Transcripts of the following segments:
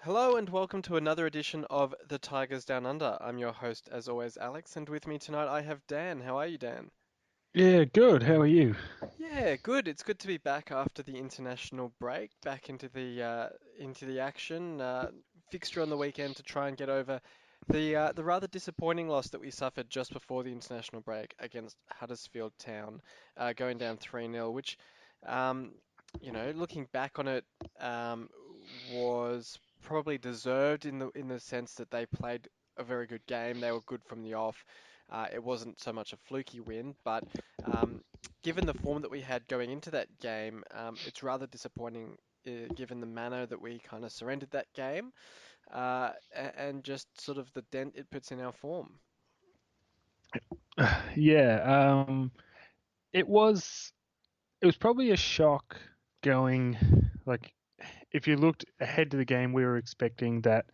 Hello and welcome to another edition of The Tigers Down Under. I'm your host, as always, Alex, and with me tonight I have Dan. How are you, Dan? Yeah, good. How are you? Yeah, good. It's good to be back after the international break, back into the action. Fixture on the weekend to try and get over the rather disappointing loss that we suffered just before the international break against Huddersfield Town, going down 3-0, which, um, looking back on it, was probably deserved in the sense that they played a very good game. They were good from the off. It wasn't so much a fluky win, but um, given the form that we had going into that game, it's rather disappointing given the manner that we kind of surrendered that game and just sort of the dent it puts in our form. Yeah, it was it was probably a shock going like if you looked ahead to the game, we were expecting that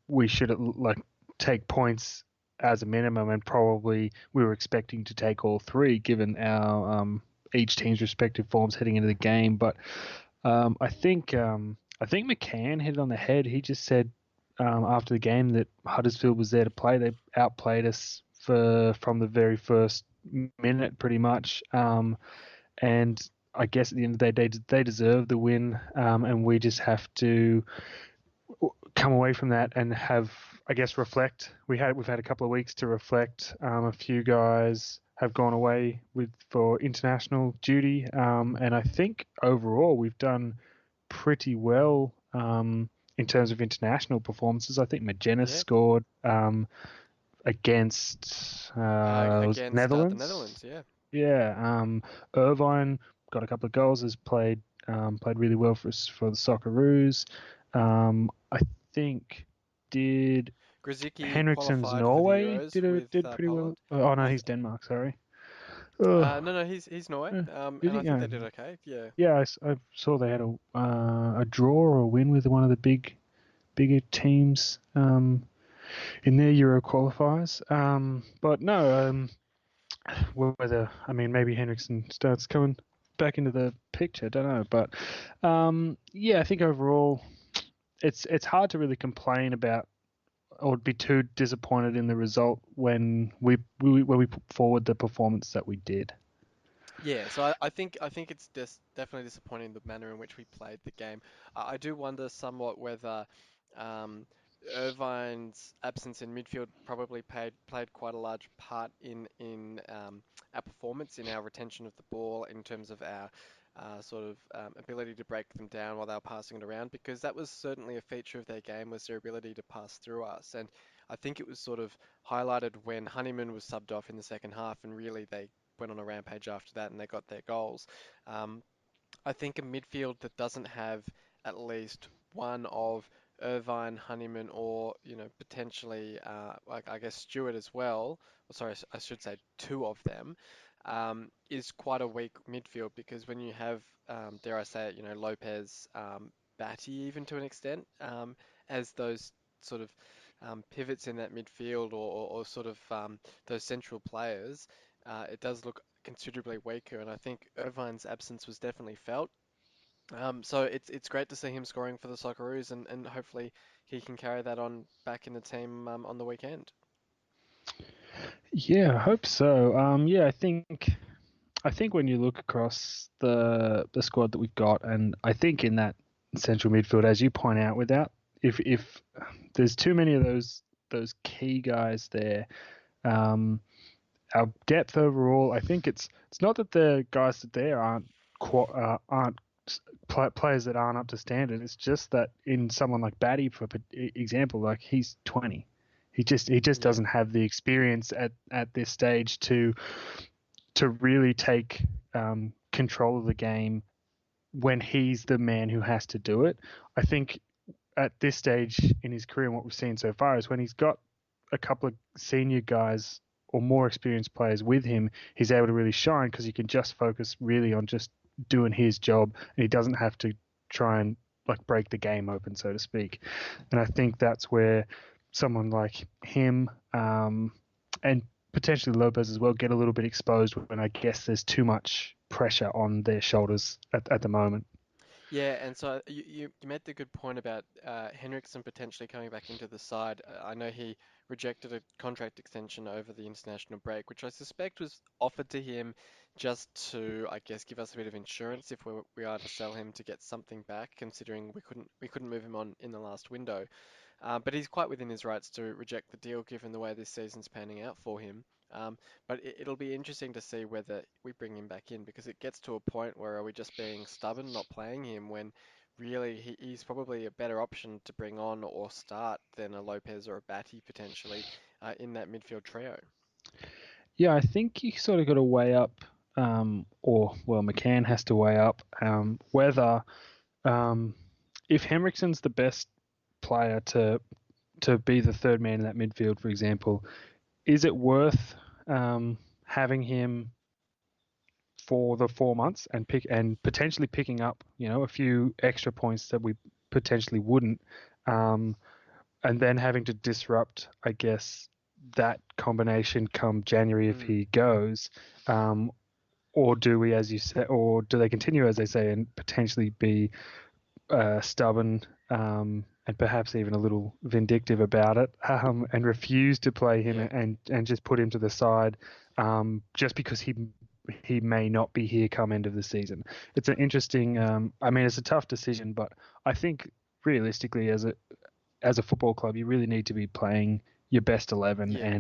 we should like take points as a minimum, and probably we were expecting to take all three given our each team's respective forms heading into the game. But I think McCann hit it on the head. He just said after the game that Huddersfield was there to play. They outplayed us from the very first minute, pretty much. And I guess at the end of the day, they deserve the win, and we just have to come away from that and have, I guess, reflect. We've had a couple of weeks to reflect. A few guys have gone away for international duty, and I think overall we've done pretty well in terms of international performances. I think Magennis Yeah, scored against was it against the Netherlands. Netherlands. Yeah, Yeah, Irvine got a couple of goals. Has played really well for the Socceroos. I think did Grzycki Henriksen's qualified for the Norway Euros with did pretty well. Poland. Oh no, With he's Denmark. Sorry. Oh, no, no, he's Norway, did and he? I think Yeah, they did okay. Yeah, yeah. I saw they had a draw or a win with one of the bigger teams in their Euro qualifiers. But no, whether I mean maybe Henriksen starts coming back into the picture, don't know. But yeah, I think overall it's hard to really complain about or be too disappointed in the result when we put forward the performance that we did. yeah. So I think it's definitely disappointing the manner in which we played the game. I do wonder somewhat whether um, Irvine's absence in midfield probably played quite a large part in our performance, in our retention of the ball, in terms of our sort of ability to break them down while they were passing it around, because that was certainly a feature of their game, was their ability to pass through us. And I think it was sort of highlighted when Honeyman was subbed off in the second half, and really they went on a rampage after that and they got their goals. Um, I think a midfield that doesn't have at least one of Irvine, Honeyman, or potentially like I guess Stewart as well. Or sorry, I should say two of them. Is quite a weak midfield, because when you have, dare I say it, Lopez, Batty even to an extent, as those sort of pivots in that midfield, or sort of those central players, it does look considerably weaker, and I think Irvine's absence was definitely felt. So it's great to see him scoring for the Socceroos, and hopefully he can carry that on back in the team on the weekend. Yeah, I hope so. Yeah, I think when you look across the squad that we've got, and I think in that central midfield, as you point out, without if there's too many of those key guys there, um, our depth overall, I think it's not that the guys that there aren't players that aren't up to standard. It's just that in someone like Batty, for example, like he's 20. He just Yeah, doesn't have the experience at this stage to really take control of the game when he's the man who has to do it. I think at this stage in his career, and what we've seen so far is when he's got a couple of senior guys or more experienced players with him, he's able to really shine because he can just focus really on just doing his job, and he doesn't have to try and like break the game open, so to speak. And I think that's where someone like him and potentially Lopez as well get a little bit exposed when I guess there's too much pressure on their shoulders at the moment. Yeah, and so you made the good point about Henriksen potentially coming back into the side. I know he rejected a contract extension over the international break, which I suspect was offered to him just to, I guess, give us a bit of insurance if we are to sell him to get something back, considering we couldn't move him on in the last window. But he's quite within his rights to reject the deal given the way this season's panning out for him. But it'll be interesting to see whether we bring him back in because it gets to a point where are we just being stubborn, not playing him when really he's probably a better option to bring on or start than a Lopez or a Batty potentially in that midfield trio. Yeah, I think you sort of got to weigh up, or well, McCann has to weigh up whether um, if Henriksen's the best player to be the third man in that midfield, for example, is it worth having him for the 4 months and potentially picking up, a few extra points that we potentially wouldn't, um, and then having to disrupt, I guess, that combination come January if Mm, he goes, um, or do we, as you said, or do they continue as they say and potentially be stubborn, and perhaps even a little vindictive about it, and refuse to play him yeah, and just put him to the side, just because he may not be here come end of the season. It's an interesting. I mean, it's a tough decision, but I think realistically, as a football club, you really need to be playing your best 11, yeah,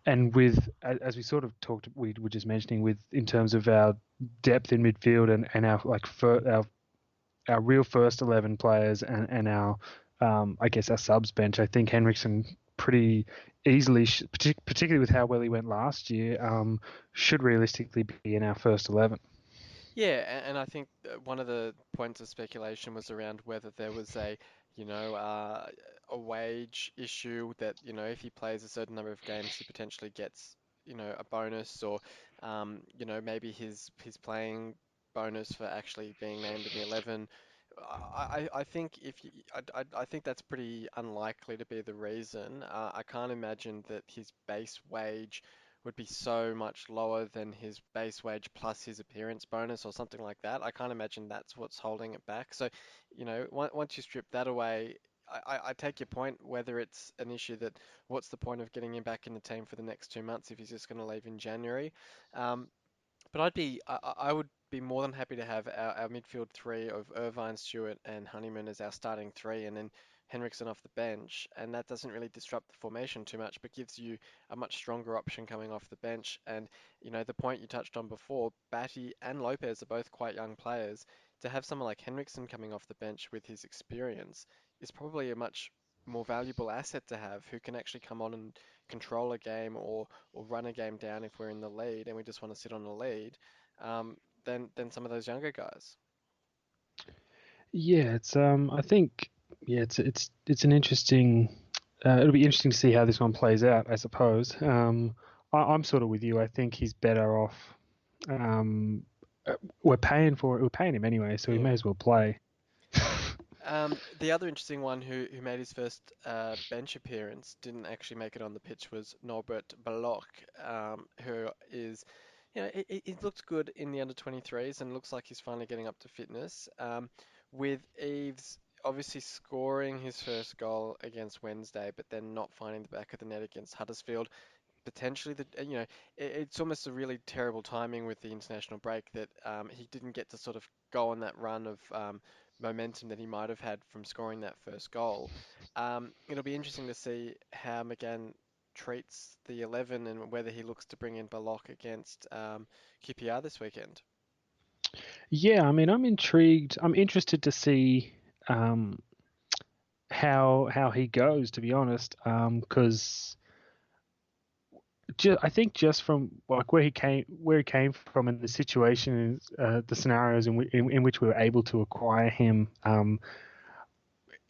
and with, as we sort of talked, we were just mentioning, with in terms of our depth in midfield and our our real first 11 players and our, I guess, our subs bench. I think Henriksen pretty easily, particularly with how well he went last year, should realistically be in our first 11. yeah. And I think one of the points of speculation was around whether there was a wage issue that, if he plays a certain number of games, he potentially gets, a bonus or, maybe his playing bonus for actually being named in the 11. I think I think that's pretty unlikely to be the reason. I can't imagine that his base wage would be so much lower than his base wage plus his appearance bonus or something like that. I can't imagine that's what's holding it back. So, once you strip that away, I take your point, whether it's an issue that what's the point of getting him back in the team for the next 2 months if he's just going to leave in January. Um, but I would be more than happy to have our midfield three of Irvine, Stewart, and Honeyman as our starting three, and then Henriksen off the bench. And that doesn't really disrupt the formation too much, but gives you a much stronger option coming off the bench. And, the point you touched on before, Batty and Lopez are both quite young players. To have someone like Henriksen coming off the bench with his experience is probably a much more valuable asset to have who can actually come on and control a game or run a game down if we're in the lead and we just want to sit on the lead, um, than some of those younger guys. Yeah, it's I think, yeah, it's an interesting. It'll be interesting to see how this one plays out, I suppose. I'm sort of with you. I think he's better off. Um, we're paying him anyway, so he Yeah. may as well play. The other interesting one who made his first bench appearance, didn't actually make it on the pitch, was Norbert Bloch, who is, he looked good in the under 23s and looks like he's finally getting up to fitness. With Eves obviously scoring his first goal against Wednesday, but then not finding the back of the net against Huddersfield, potentially it's almost a really terrible timing with the international break that he didn't get to sort of go on that run of momentum that he might have had from scoring that first goal. It'll be interesting to see how McGann treats the 11 and whether he looks to bring in Balok against QPR this weekend. Yeah, I mean, I'm intrigued. I'm interested to see um, how he goes. To be honest, because I think just from like where he came from, and the situation, the scenarios in which we were able to acquire him,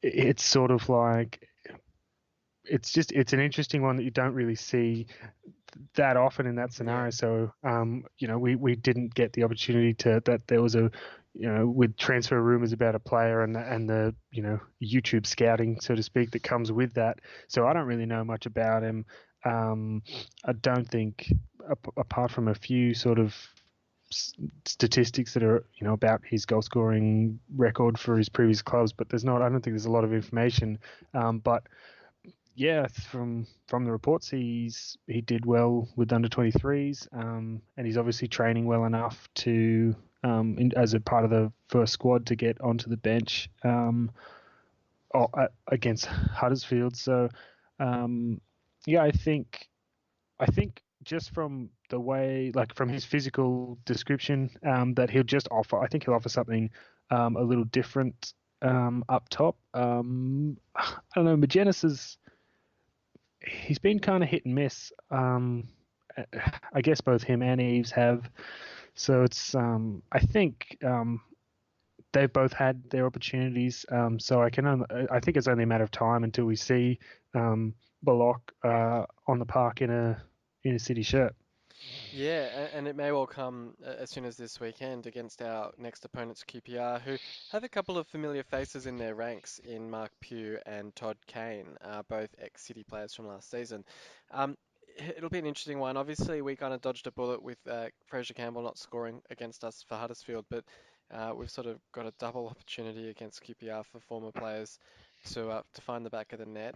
it's sort of like it's an interesting one that you don't really see that often in that Yeah, scenario. So, we didn't get the opportunity to that there was a, with transfer rumors about a player and the YouTube scouting, so to speak, that comes with that. So I don't really know much about him. I don't think, apart from a few sort of statistics that are about his goal scoring record for his previous clubs, but there's not. I don't think there's a lot of information. But yeah, from the reports, he did well with under 23s, and he's obviously training well enough to as a part of the first squad to get onto the bench against Huddersfield. So yeah, I think just from the way, like from his physical description, that he'll just offer. I think he'll offer something a little different up top. I don't know. He's been kind of hit and miss. I guess both him and Eves have. So it's I think they've both had their opportunities. So I think it's only a matter of time until we see Bullock on the park in a City shirt. Yeah, and it may well come as soon as this weekend against our next opponents, QPR, who have a couple of familiar faces in their ranks in Mark Pugh and Todd Kane, both ex-City players from last season. Um, it'll be an interesting one. Obviously, we kind of dodged a bullet with Fraser Campbell not scoring against us for Huddersfield, but we've sort of got a double opportunity against QPR for former players to find the back of the net.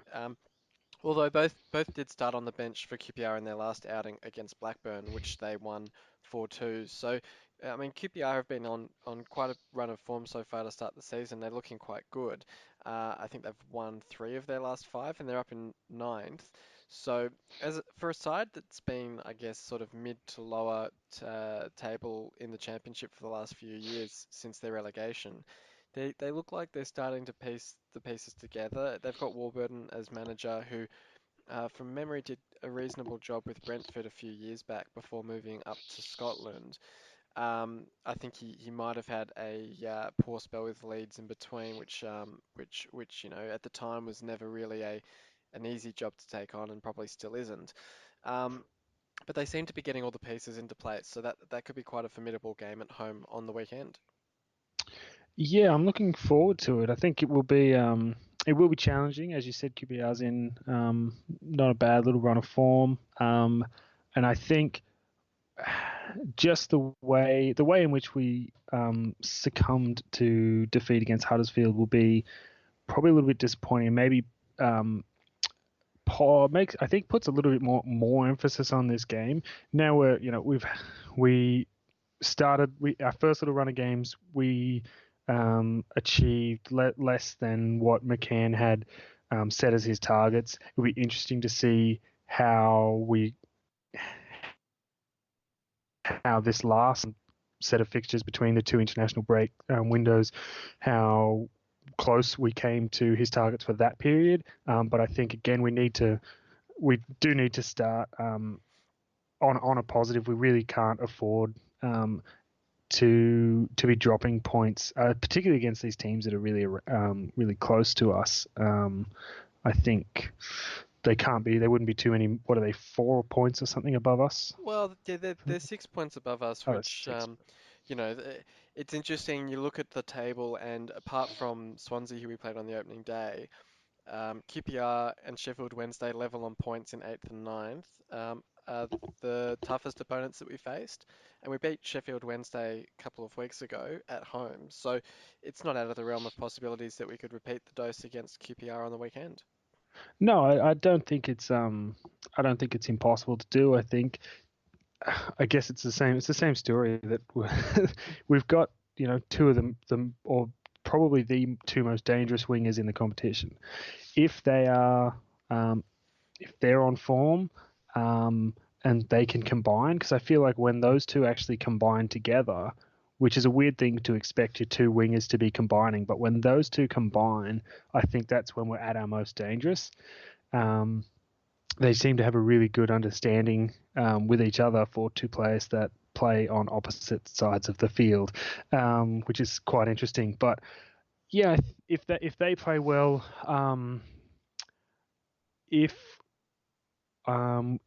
Although both did start on the bench for QPR in their last outing against Blackburn, which they won 4-2. So, I mean, QPR have been on quite a run of form so far to start the season. They're looking quite good. I think they've won three of their last five, and they're up in ninth. So, for a side that's been, I guess, sort of mid to lower table in the championship for the last few years since their relegation, they look like they're starting to piece the pieces together. They've got Warburton as manager, who, from memory, did a reasonable job with Brentford a few years back before moving up to Scotland. I think he might have had a poor spell with Leeds in between, which at the time was never really an easy job to take on, and probably still isn't. Um, but they seem to be getting all the pieces into place, so that could be quite a formidable game at home on the weekend. Yeah, I'm looking forward to it. I think it will be challenging, as you said. QPR's in not a bad little run of form, and I think just the way in which we succumbed to defeat against Huddersfield will be probably a little bit disappointing. Maybe Paul makes I think puts a little bit more emphasis on this game. Now we started our first little run of games. We achieved less than what McCann had set as his targets. It'll be interesting to see how this last set of fixtures between the two international break windows, how close we came to his targets for that period. But I think again we do need to start on a positive. We really can't afford to be dropping points, particularly against these teams that are really close to us. I think they wouldn't be too many. What are they, 4 points or something above us? Well, yeah, they're 6 points above us, Oh, that's which, six. it's interesting. You look at the table, and apart from Swansea, who we played on the opening day, QPR and Sheffield Wednesday level on points in eighth and ninth, are the toughest opponents that we faced, and we beat Sheffield Wednesday a couple of weeks ago at home. So it's not out of the realm of possibilities that we could repeat the dose against QPR on the weekend. No, I don't think it's impossible to do. I guess it's the same. It's the same story that we've got. Two of them, or probably the two most dangerous wingers in the competition. If they are, if they're on form, and they can combine, because I feel like when those two actually combine together, which is a weird thing to expect your two wingers to be combining, but when those two combine, I think that's when we're at our most dangerous. Um, they seem to have a really good understanding with each other for two players that play on opposite sides of the field, which is quite interesting. But yeah, if they play well, if um,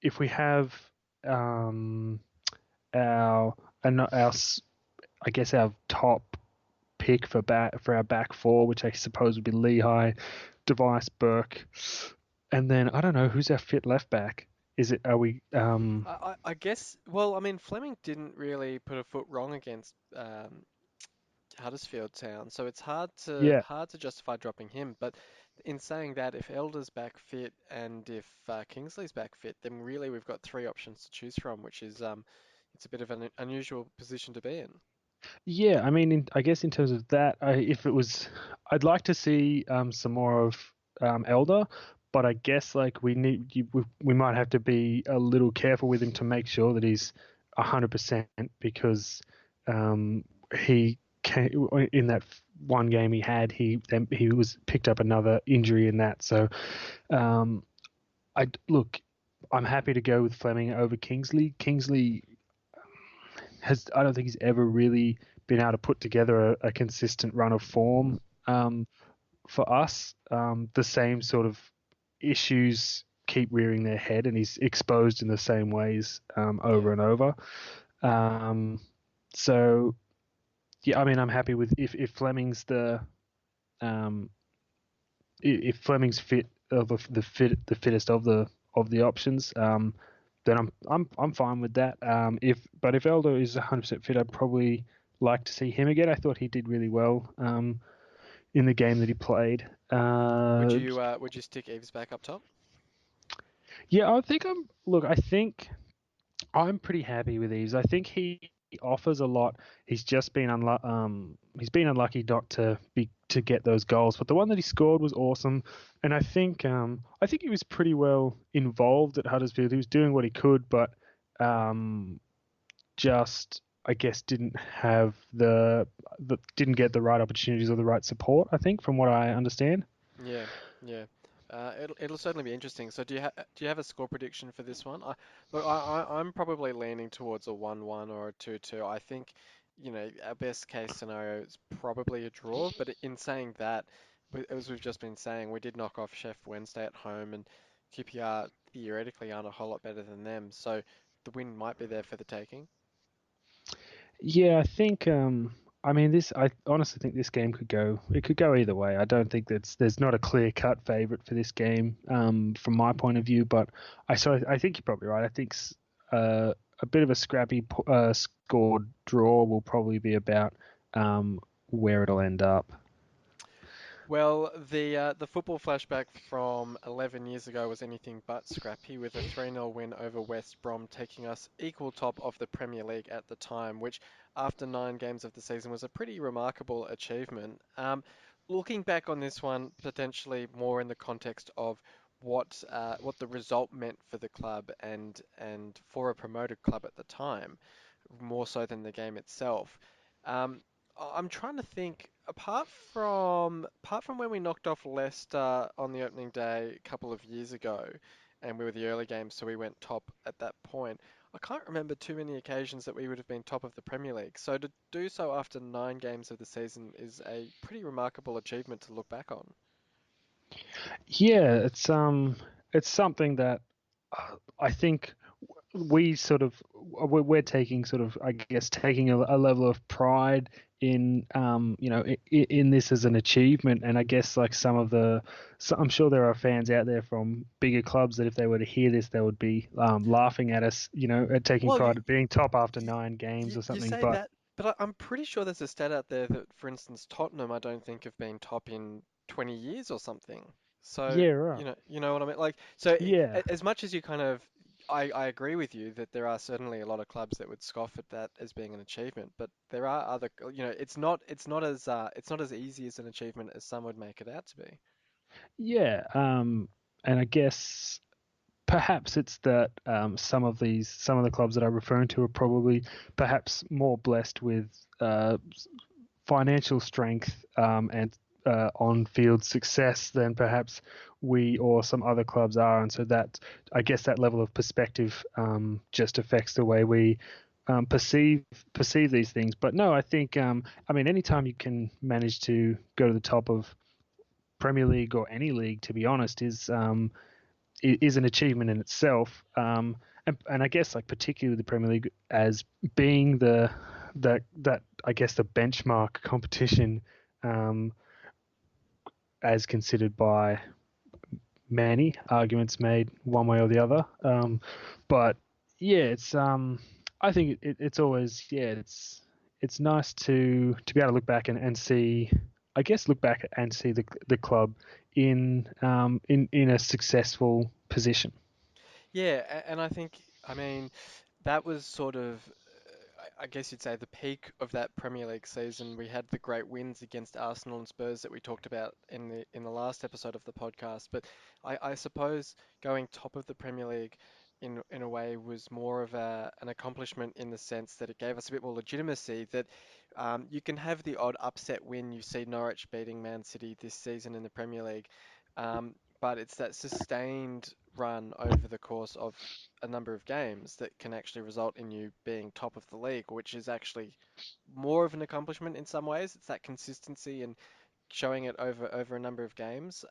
if we have um, our I guess our top pick for our back four, which I suppose would be Lehigh, Device, Burke, and then I don't know who's our fit left back. Is it? Are we? I guess. Well, I mean, Fleming didn't really put a foot wrong against Huddersfield Town, so it's Yeah, hard to justify dropping him. But in saying that, if Elder's back fit and if Kingsley's back fit, then really we've got three options to choose from, which is it's a bit of an unusual position to be in. yeah. I mean, I guess in terms of that, if it was, I'd like to see some more of Elder, but I guess like we might have to be a little careful with him to make sure that he's 100% because um, he came, in that one game he had, he was picked up another injury in that. So um, I look, I'm happy to go with Fleming over Kingsley. Kingsley I don't think he's ever really been able to put together a consistent run of form for us. The same sort of issues keep rearing their head, and he's exposed in the same ways Yeah. over and over. Um, so yeah, I mean, I'm happy with if Fleming's um, if Fleming's fit of the fittest of the options. Then I'm fine with that. If Elder is 100% fit, I'd probably like to see him again. I thought he did really well in the game that he played. Would you stick Eves back up top? Yeah, I think I think I'm pretty happy with these. I think he offers a lot. He's been unlucky not to get those goals, but the one that he scored was awesome, and I think he was pretty well involved at Huddersfield. He was doing what he could, but um, just I guess didn't get the right opportunities or the right support. I think from what I understand. Yeah, yeah. It'll certainly be interesting. So do you have a score prediction for this one? I'm probably leaning towards a 1-1 or a 2-2. I think, our best case scenario is probably a draw. But in saying that, as we've just been saying, we did knock off Sheff Wednesday at home, and QPR theoretically aren't a whole lot better than them. So the win might be there for the taking. Yeah, I think. I mean, this. I honestly think this game could go. It could go either way. I don't think there's not a clear cut favorite for this game. From my point of view, but I think you're probably right. I think a bit of a scrappy scored draw will probably be about where it'll end up. Well, the football flashback from 11 years ago was anything but scrappy, with a 3-0 win over West Brom taking us equal top of the Premier League at the time, which after 9 games of the season was a pretty remarkable achievement. Looking back on this one, potentially more in the context of what the result meant for the club and for a promoted club at the time, more so than the game itself. Um, I'm trying to think. Apart from when we knocked off Leicester on the opening day a couple of years ago, and we were the early games, so we went top at that point. I can't remember too many occasions that we would have been top of the Premier League. So to do so after 9 games of the season is a pretty remarkable achievement to look back on. Yeah, it's something that I think we sort of we're taking sort of I guess taking a level of pride in in this as an achievement, and I guess like I'm sure there are fans out there from bigger clubs that if they were to hear this they would be laughing at us, at taking Well, pride at being top after you, 9 games or you something. say But that, but I'm pretty sure there's a stat out there that, for instance, Tottenham, I don't think have been top in 20 years or something. So, yeah, right, you know what I mean? Like, so yeah. as much as you I agree with you that there are certainly a lot of clubs that would scoff at that as being an achievement, but there are other, it's not as easy as an achievement as some would make it out to be. Yeah, and I guess perhaps it's that some of the clubs that I'm referring to are probably perhaps more blessed with financial strength and on-field success than perhaps we or some other clubs are, and so that I guess that level of perspective just affects the way we perceive these things. But no, I think I mean anytime you can manage to go to the top of Premier League or any league, to be honest, is an achievement in itself. And I guess like particularly the Premier League as being that I guess the benchmark competition, um, as considered by many arguments made one way or the other. But yeah, it's I think it's always it's nice to be able to look back and see, I guess, look back and see the club in a successful position. Yeah, and I think, I mean, that was sort of, I guess you'd say, the peak of that Premier League season. We had the great wins against Arsenal and Spurs that we talked about in the last episode of the podcast. But I suppose going top of the Premier League in a way was more of an accomplishment in the sense that it gave us a bit more legitimacy. That you can have the odd upset win. You see Norwich beating Man City this season in the Premier League. But it's that sustained run over the course of a number of games that can actually result in you being top of the league, which is actually more of an accomplishment in some ways. It's that consistency and showing it over a number of games.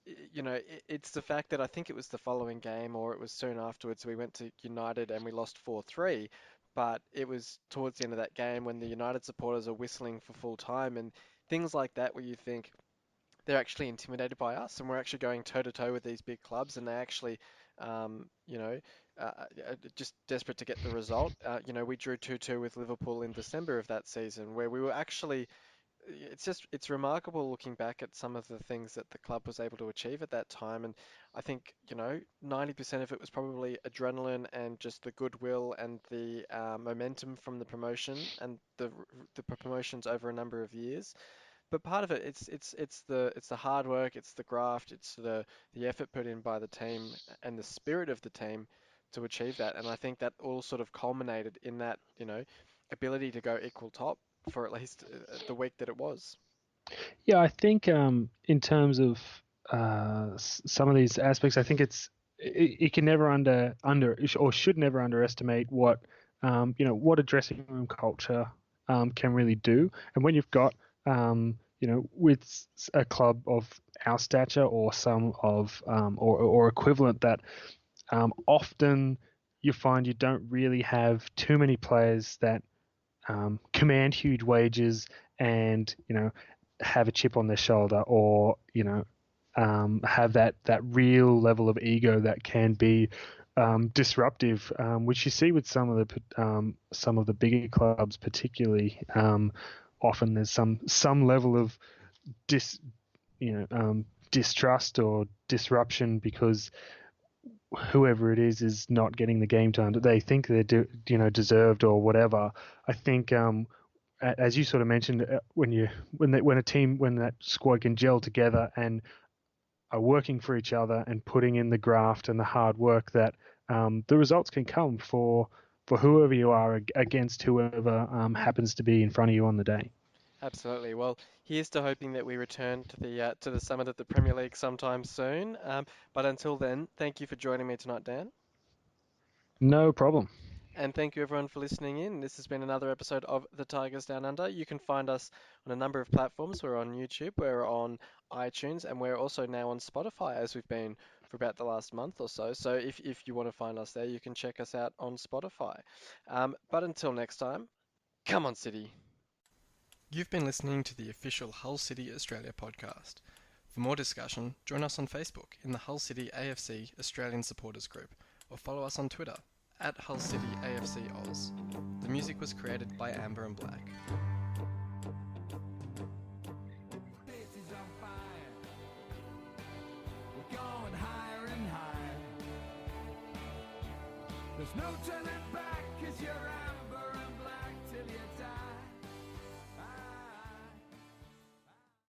It's the fact that I think it was the following game or it was soon afterwards we went to United and we lost 4-3, but it was towards the end of that game when the United supporters are whistling for full time and things like that where you think they're actually intimidated by us, and we're actually going toe to toe with these big clubs, and they actually, um, you know, just desperate to get the result. We drew 2-2 with Liverpool in December of that season, where we were actually. It's remarkable looking back at some of the things that the club was able to achieve at that time, and I think 90% of it was probably adrenaline and just the goodwill and the momentum from the promotion and the promotions over a number of years. But part of it, it's the hard work, it's the graft, it's the effort put in by the team and the spirit of the team to achieve that. And I think that all sort of culminated in that, ability to go equal top for at least the week that it was. Yeah, I think in terms of some of these aspects, I think it can never under or should never underestimate what a dressing room culture can really do. And when you've got with a club of our stature or some of or equivalent that often you find you don't really have too many players that command huge wages and have a chip on their shoulder or have that real level of ego that can be disruptive, which you see with some of the bigger clubs, particularly. Often there's some level of dis distrust or disruption because whoever it is not getting the game done that they think they're deserved or whatever. I think as you sort of mentioned, when that squad can gel together and are working for each other and putting in the graft and the hard work, that the results can come for whoever you are against whoever happens to be in front of you on the day. Absolutely. Well, here's to hoping that we return to the summit of the Premier League sometime soon. But until then, thank you for joining me tonight, Dan. No problem. And thank you everyone for listening in. This has been another episode of The Tigers Down Under. You can find us on a number of platforms. We're on YouTube, we're on iTunes, and we're also now on Spotify, as we've been for about the last month or so. So if you want to find us there, you can check us out on Spotify. But until next time, come on, City. You've been listening to the official Hull City Australia podcast. For more discussion, join us on Facebook in the Hull City AFC Australian Supporters Group, or follow us on Twitter at Hull City AFC Oz. The music was created by Amber and Black. This is on fire. We're going higher and higher. There's no turning back 'cause you're out.